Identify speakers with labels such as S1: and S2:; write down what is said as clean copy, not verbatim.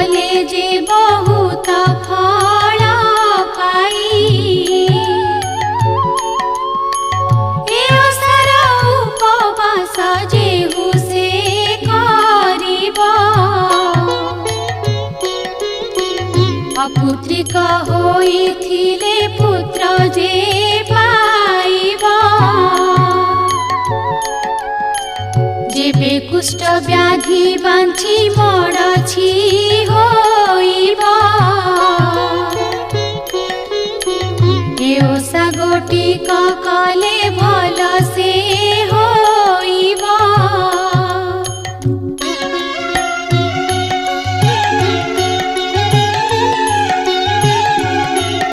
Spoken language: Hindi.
S1: कले जे बहुत फल पाई ए ओषार उपवास जेहु से करिबा अपुत्रिक होइथिले पुत्र जे पाइबा जेबे कुष्ठ व्याधि बांछि मरछि होइबा ए ओषा गोटिक